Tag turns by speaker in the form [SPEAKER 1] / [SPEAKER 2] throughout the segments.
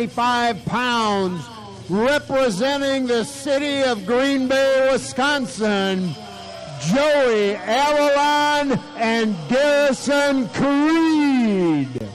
[SPEAKER 1] 55 pounds, representing the city of Green Bay, Wisconsin, Joey Avalon and Garrisaon Creed.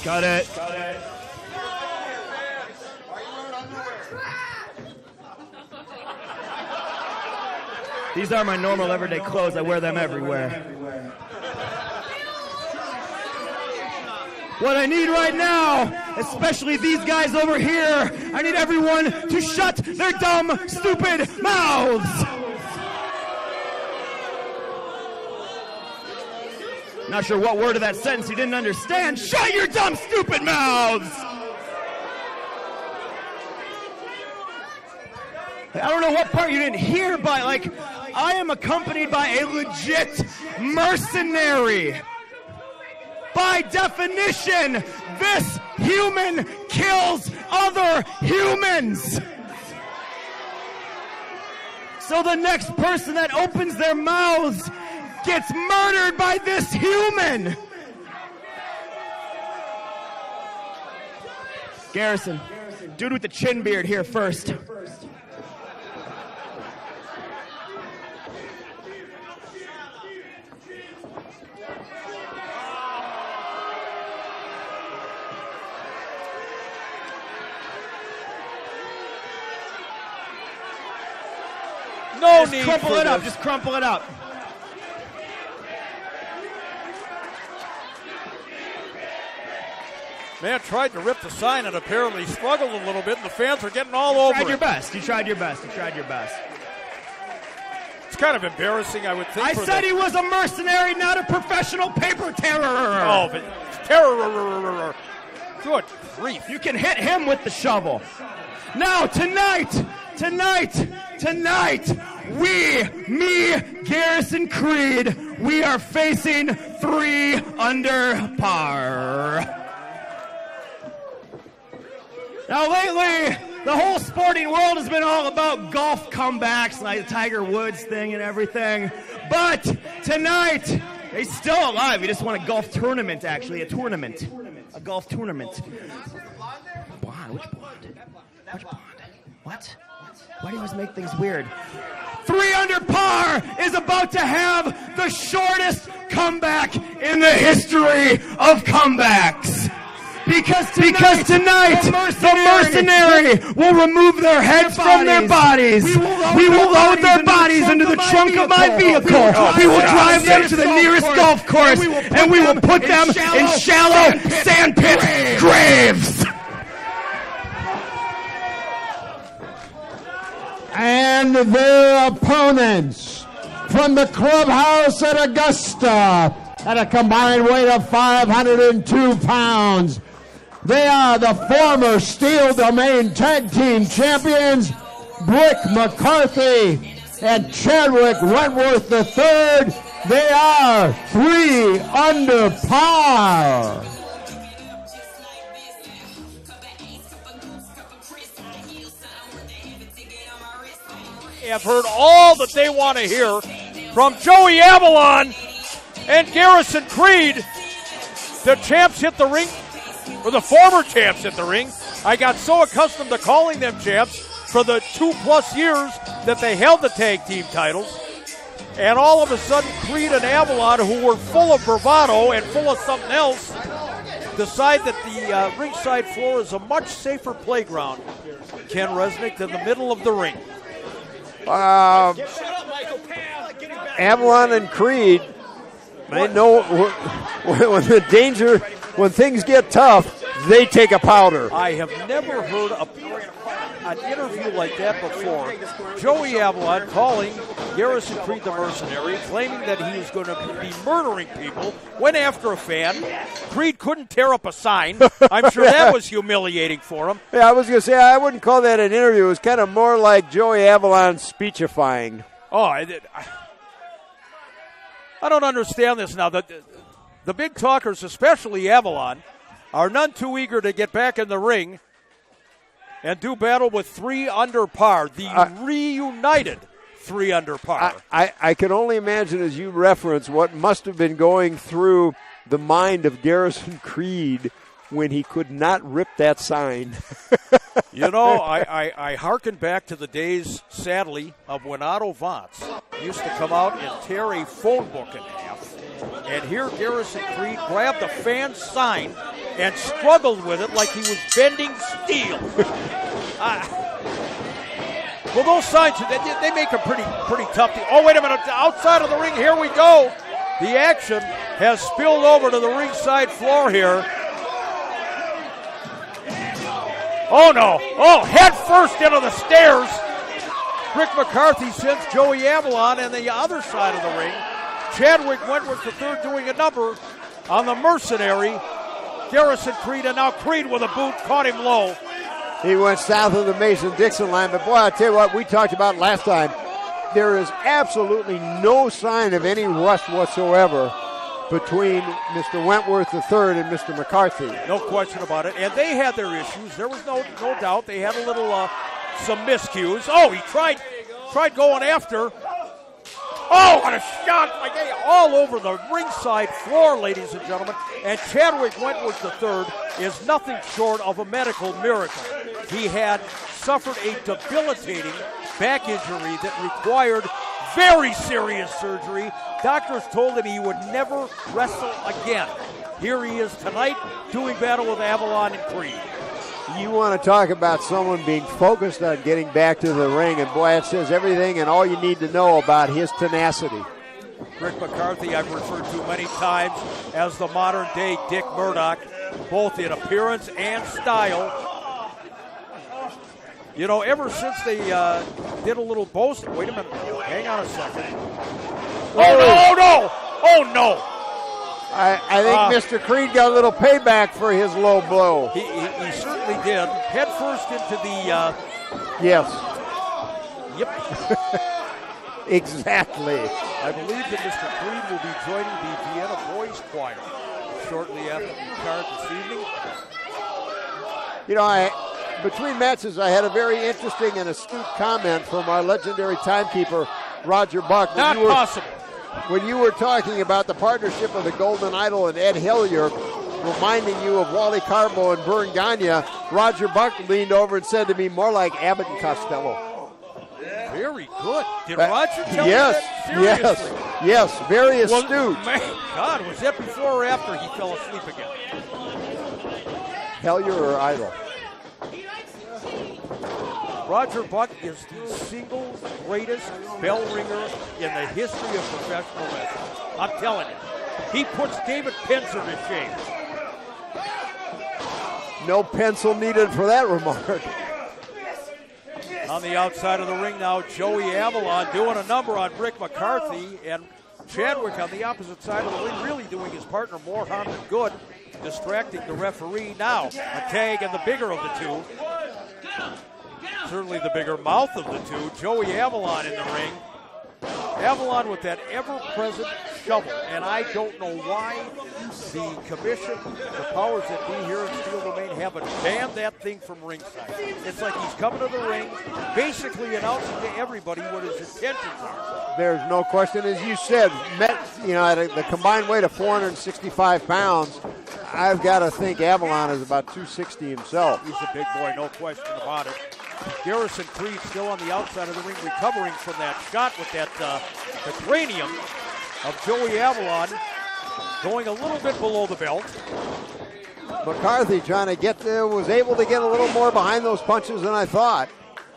[SPEAKER 2] Got it. These are my normal everyday clothes. I wear them everywhere. What I need right now, especially these guys over here, I need everyone to shut their dumb, stupid mouths. Not sure what word of that sentence you didn't understand. Shut your dumb, stupid mouths! I don't know what part you didn't hear, but I am accompanied by a legit mercenary. By definition, this human kills other humans. So the next person that opens their mouths gets murdered by this human. Garrisaon, dude with the chin beard here first.
[SPEAKER 3] No
[SPEAKER 2] Just
[SPEAKER 3] need
[SPEAKER 2] crumple
[SPEAKER 3] for
[SPEAKER 2] it up.
[SPEAKER 3] this.
[SPEAKER 2] Just crumple it up.
[SPEAKER 3] Man tried to rip the sign and apparently struggled a little bit, and the fans are getting all over
[SPEAKER 2] You tried your
[SPEAKER 3] it.
[SPEAKER 2] best. You tried your best. You tried your best.
[SPEAKER 3] It's kind of embarrassing, I would think.
[SPEAKER 2] I said he was a mercenary, not a professional paper terror.
[SPEAKER 3] Oh, but terror. Good grief.
[SPEAKER 2] You can hit him with the shovel. Now, tonight, me, Garrisaon Creed, we are facing 3 under par. Now, lately, the whole sporting world has been all about golf comebacks, like the Tiger Woods thing and everything. But tonight, he's still alive. He just won a golf tournament, actually, a golf tournament. Blonde? Which blonde? Which blonde? What? Why do you always make things weird? 3 under par is about to have the shortest comeback in the history of comebacks. Because tonight the mercenary will remove their heads from their bodies. We will load their bodies into the trunk of my vehicle. We will drive them to the nearest golf course, and we will put them in shallow sandpit graves.
[SPEAKER 1] And their opponents from the clubhouse at Augusta at a combined weight of 502 pounds. They are the former Steel Domain Tag Team Champions, Brick McCarthy and Chadwick Wentworth III. They are 3 under par.
[SPEAKER 3] Have heard all that they want to hear from Joey Avalon and Garrisaon Creed. The champs hit the ring, or the former champs hit the ring. I got so accustomed to calling them champs for the 2+ years that they held the tag team titles. And all of a sudden, Creed and Avalon, who were full of bravado and full of something else, decide that the ringside floor is a much safer playground, Ken Resnick, than the middle of the ring.
[SPEAKER 4] Avalon and Creed, they know when the danger, when things get tough, they take a powder.
[SPEAKER 3] I have never heard an interview like that before. Joey Avalon calling Garrison Creed the mercenary, claiming that he was going to be murdering people, went after a fan. Creed couldn't tear up a sign. I'm sure that was humiliating for him.
[SPEAKER 4] Yeah, I was going to say, I wouldn't call that an interview. It was kind of more like Joey Avalon speechifying.
[SPEAKER 3] Oh, I don't understand this now. The big talkers, especially Avalon, are none too eager to get back in the ring and do battle with 3 under par, the reunited 3 under par.
[SPEAKER 4] I can only imagine, as you reference, what must have been going through the mind of Garrison Creed when he could not rip that sign.
[SPEAKER 3] You know, I hearken back to the days, sadly, of when Otto Vance used to come out and tear a phone book in half. And here Garrison Creed grabbed a fan sign and struggled with it like he was bending steel. Well, those signs, they make them pretty tough. Oh, wait a minute. Outside of the ring, here we go. The action has spilled over to the ringside floor here. Oh, no. Oh, head first into the stairs. Rick McCarthy sends Joey Avalon on the other side of the ring. Chadwick Wentworth III doing a number on the mercenary. Garrison Creed, and now Creed with a boot caught him low.
[SPEAKER 4] He went south of the Mason-Dixon line, but boy, I tell you what, we talked about last time. There is absolutely no sign of any rust whatsoever between Mr. Wentworth III and Mr. McCarthy.
[SPEAKER 3] No question about it. And they had their issues. There was no doubt. They had a little, some miscues. Oh, he tried going after. Oh, what a shot! All over the ringside floor, ladies and gentlemen. And Chadwick Wentworth III is nothing short of a medical miracle. He had suffered a debilitating back injury that required very serious surgery. Doctors told him he would never wrestle again. Here he is tonight doing battle with Avalon and Creed.
[SPEAKER 4] You want to talk about someone being focused on getting back to the ring, and boy, it says everything and all you need to know about his tenacity.
[SPEAKER 3] Rick McCarthy, I've referred to many times as the modern-day Dick Murdoch, both in appearance and style. You know, ever since they did a little boasting. Wait a minute. Hang on a second. Oh, no.
[SPEAKER 4] I think Mr. Creed got a little payback for his low blow.
[SPEAKER 3] He certainly did. Head first into the...
[SPEAKER 4] Yes.
[SPEAKER 3] Yep.
[SPEAKER 4] Exactly.
[SPEAKER 3] I believe that Mr. Creed will be joining the Vienna Boys Choir shortly after the card this evening.
[SPEAKER 4] You know, between matches, I had a very interesting and astute comment from our legendary timekeeper, Roger Buck.
[SPEAKER 3] Not possible.
[SPEAKER 4] When you were talking about the partnership of the Golden Idol and Ed Hillier, reminding you of Wally Carbo and Vern Gagne, Roger Buck leaned over and said to me, more like Abbott and Costello.
[SPEAKER 3] Very good. Did Roger tell you that? Seriously?
[SPEAKER 4] Yes, very astute.
[SPEAKER 3] My God, was that before or after he fell asleep again?
[SPEAKER 4] Hillier or Idol?
[SPEAKER 3] Roger Buck is the single greatest bell ringer in the history of professional wrestling. I'm telling you. He puts David Penzer to shame.
[SPEAKER 4] No pencil needed for that remark.
[SPEAKER 3] On the outside of the ring now, Joey Avalon doing a number on Rick McCarthy, and Chadwick on the opposite side of the ring really doing his partner more harm than good, distracting the referee. Now, a tag, and the bigger of the two. Certainly the bigger mouth of the two. Joey Avalon in the ring. Avalon with that ever-present shovel, and I don't know why the commission, the powers that be here in Steel Domain, haven't banned that thing from ringside. It's like he's coming to the ring, basically announcing to everybody what his intentions are.
[SPEAKER 4] There's no question, as you said, at the combined weight of 465 pounds, I've got to think Avalon is about 260 himself.
[SPEAKER 3] He's a big boy, no question about it. Garrison Creed still on the outside of the ring, recovering from that shot with that the cranium of Joey Avalon, going a little bit below the belt.
[SPEAKER 4] McCarthy trying to get there, was able to get a little more behind those punches than I thought.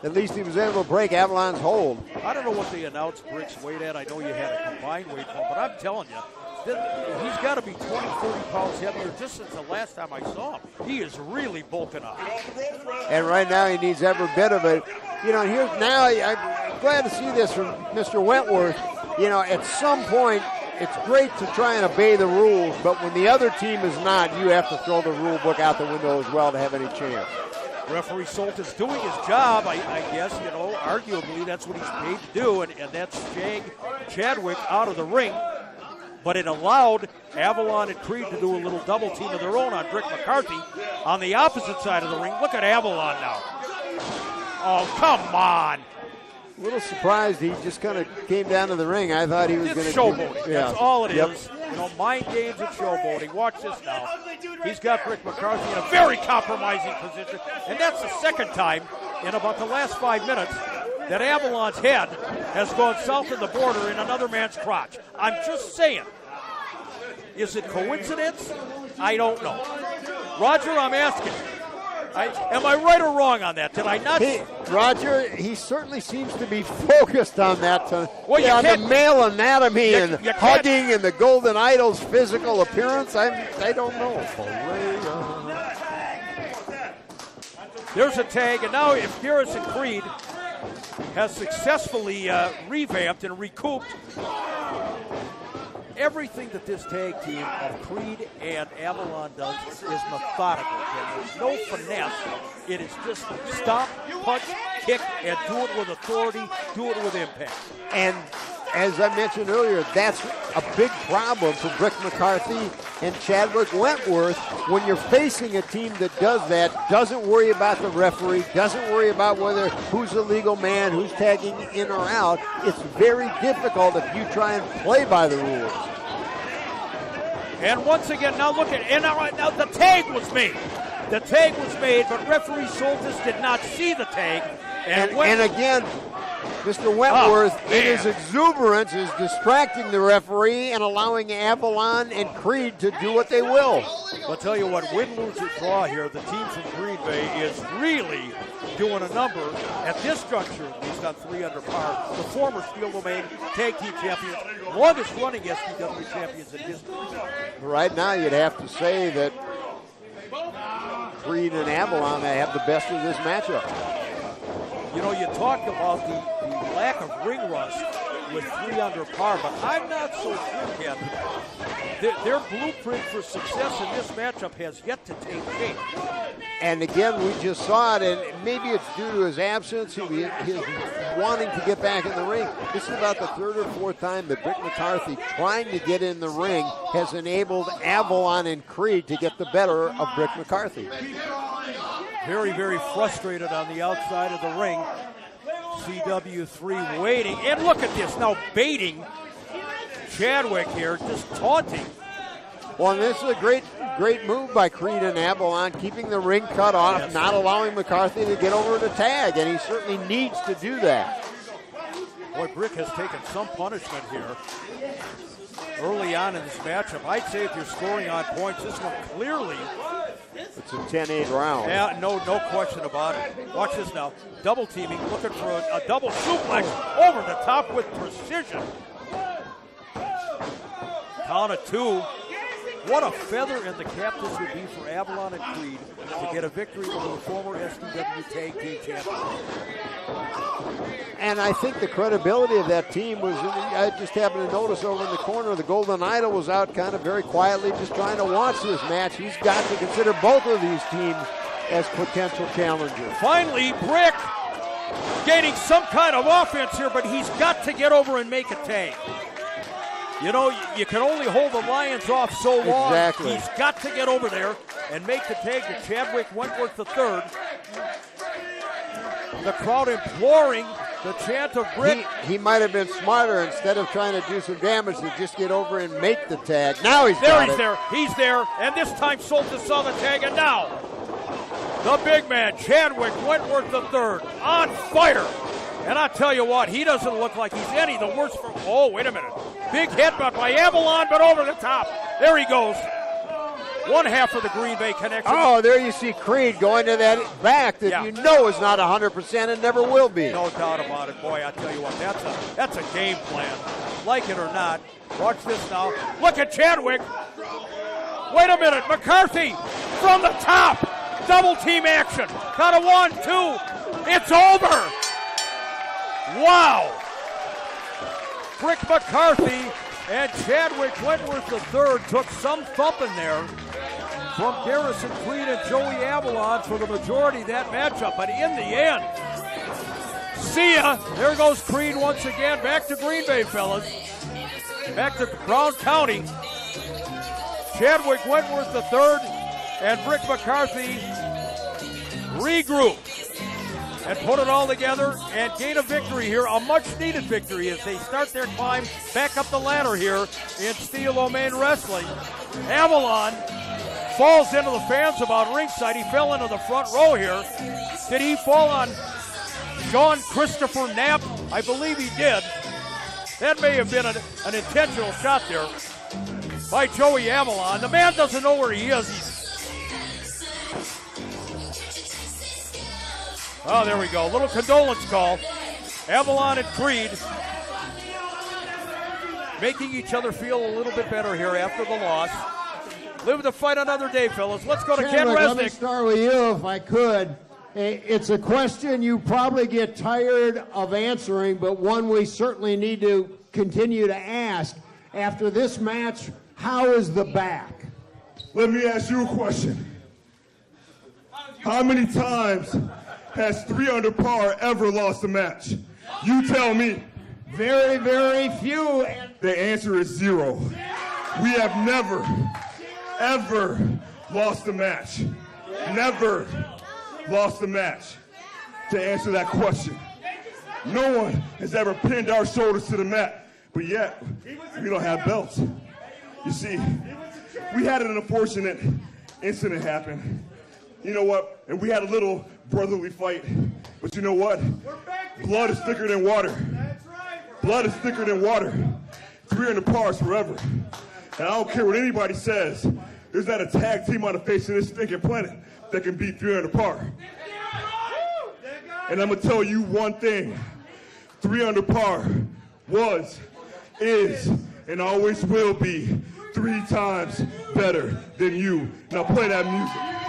[SPEAKER 4] At least he was able to break Avalon's hold.
[SPEAKER 3] I don't know what they announced Brick's weight at. I know you had a combined weight for him, but I'm telling you, he's got to be 20, 30 pounds heavier just since the last time I saw him. He is really bulking up.
[SPEAKER 4] And right now he needs every bit of it. You know, here's now, I'm glad to see this from Mr. Wentworth. You know, at some point, it's great to try and obey the rules, but when the other team is not, you have to throw the rule book out the window as well to have any chance.
[SPEAKER 3] Referee Solt is doing his job, I guess, you know, arguably that's what he's paid to do, and that's Chadwick out of the ring. But it allowed Avalon and Creed to do a little double team of their own on Brick McCarthy on the opposite side of the ring. Look at Avalon now. Oh, come on.
[SPEAKER 4] A little surprised he just kind of came down to the ring. I thought he was going to
[SPEAKER 3] showboating. That's all it is. You know, mind games and showboating. Watch this now. He's got Brick McCarthy in a very compromising position, and that's the second time in about the last 5 minutes that Avalon's head has gone south of the border in another man's crotch. I'm just saying. Is it coincidence? I don't know. Roger, I'm asking. Am I right or wrong on that? Did I not?
[SPEAKER 4] Roger, he certainly seems to be focused on that. On the male anatomy and hugging and the Golden Idol's physical appearance. I don't know.
[SPEAKER 3] There's a tag, and now if Garrison Creed has successfully revamped and recouped everything that this tag team of Creed and Avalon does is methodical. There's no finesse. It is just stop, punch, kick, and do it with authority, do it with impact.
[SPEAKER 4] And as I mentioned earlier, that's a big problem for Brick McCarthy and Chadwick Wentworth when you're facing a team that does that, doesn't worry about the referee, doesn't worry about who's a legal man, who's tagging in or out. It's very difficult if you try and play by the rules.
[SPEAKER 3] And once again, now look at it. And now the tag was made. The tag was made, but referee Soltis did not see the tag.
[SPEAKER 4] And again, Mr. Wentworth, in his exuberance, is distracting the referee and allowing Avalon and Creed to do what they will.
[SPEAKER 3] I'll tell you what, win, lose, or draw here, the team from Green Bay is really doing a number at this juncture, at least on 3 under par. The former Steel Domain Tag Team Champions, longest running SDW champions in history.
[SPEAKER 4] Right now, you'd have to say that Creed and Avalon have the best of this matchup.
[SPEAKER 3] You know, you talk about the lack of ring rust with 3 under par, but I'm not so sure, Kevin. Their blueprint for success in this matchup has yet to take shape.
[SPEAKER 4] And again, we just saw it, and maybe it's due to his absence, his wanting to get back in the ring. This is about the 3rd or 4th time that Brick McCarthy, trying to get in the ring, has enabled Avalon and Creed to get the better of Brick McCarthy.
[SPEAKER 3] Very, very frustrated on the outside of the ring. CW3 waiting, and look at this now, baiting Chadwick here, just taunting.
[SPEAKER 4] Well, and this is a great move by Creed and Avalon, keeping the ring cut off, not allowing McCarthy to get over the tag, and he certainly needs to do that.
[SPEAKER 3] Boy, Brick has taken some punishment here early on in this matchup. I'd say if you're scoring on points, this one clearly.
[SPEAKER 4] It's a 10-8 round.
[SPEAKER 3] Yeah, no question about it. Watch this now. Double teaming, looking for a double suplex over the top with precision. Count of 2. What a feather in the cap this would be for Avalon and Creed to get a victory over the former SDW Tag Team Champions.
[SPEAKER 4] And I think the credibility of that team was, I just happened to notice over in the corner, the Golden Idol was out kind of very quietly just trying to watch this match. He's got to consider both of these teams as potential challengers.
[SPEAKER 3] Finally, Brick gaining some kind of offense here, but he's got to get over and make a tag. You know, you can only hold the Lions off so long.
[SPEAKER 4] Exactly.
[SPEAKER 3] He's got to get over there and make the tag to Chadwick Wentworth III. The crowd imploring The chant of Brick.
[SPEAKER 4] He might have been smarter instead of trying to do some damage to just get over and make the tag. Now he's
[SPEAKER 3] there.
[SPEAKER 4] got
[SPEAKER 3] He's
[SPEAKER 4] it.
[SPEAKER 3] there. He's there. And this time Soltis saw the tag. And now the big man, Chadwick Wentworth III, on fire. And I tell you what, he doesn't look like he's any the worse for. Oh, wait a minute. Big headbutt by Avalon, but over the top. There he goes. One half of the Green Bay connection.
[SPEAKER 4] Oh, there you see Creed going to that back that you know is not 100% and never will be.
[SPEAKER 3] No doubt about it, boy. I tell you what, that's a game plan. Like it or not. Watch this now. Look at Chadwick. Wait a minute. McCarthy from the top. Double team action. Count of 1, 2. It's over. Wow. Brick McCarthy and Chadwick Wentworth III took some thumping there from Garrison Creed and Joey Avalon for the majority of that matchup. But in the end, see ya. There goes Creed once again. Back to Green Bay, fellas. Back to Brown County. Chadwick Wentworth III and Brick McCarthy regroup and put it all together and gain a victory here, a much-needed victory as they start their climb back up the ladder here in Steel-O-Main Wrestling. Avalon falls into the fans about ringside. He fell into the front row here. Did he fall on Sean Christopher Knapp? I believe he did. That may have been an intentional shot there by Joey Avalon. The man doesn't know where he is. Oh, there we go. Little condolence call. Avalon and Creed making each other feel a little bit better here after the loss. Live to fight another day, fellas. Let's go to Ken Resnick.
[SPEAKER 1] Let me start with you, if I could. It's a question you probably get tired of answering, but one we certainly need to continue to ask. After this match, how is the back?
[SPEAKER 5] Let me ask you a question. How many times has 3 under par ever lost a match? You tell me.
[SPEAKER 1] Very, very few.
[SPEAKER 5] The answer is 0. We have never, ever lost a match. Never lost a match. To answer that question. No one has ever pinned our shoulders to the mat, but yet we don't have belts. You see, we had an unfortunate incident happen. You know what? And we had a little brotherly fight. But you know what? Blood is thicker than water. Blood is thicker than water. 3 under par is forever. And I don't care what anybody says. There's not a tag team on the face of this stinking planet that can beat 3 under par. And I'm going to tell you one thing. 3 under par was, is, and always will be 3 times better than you. Now play that music.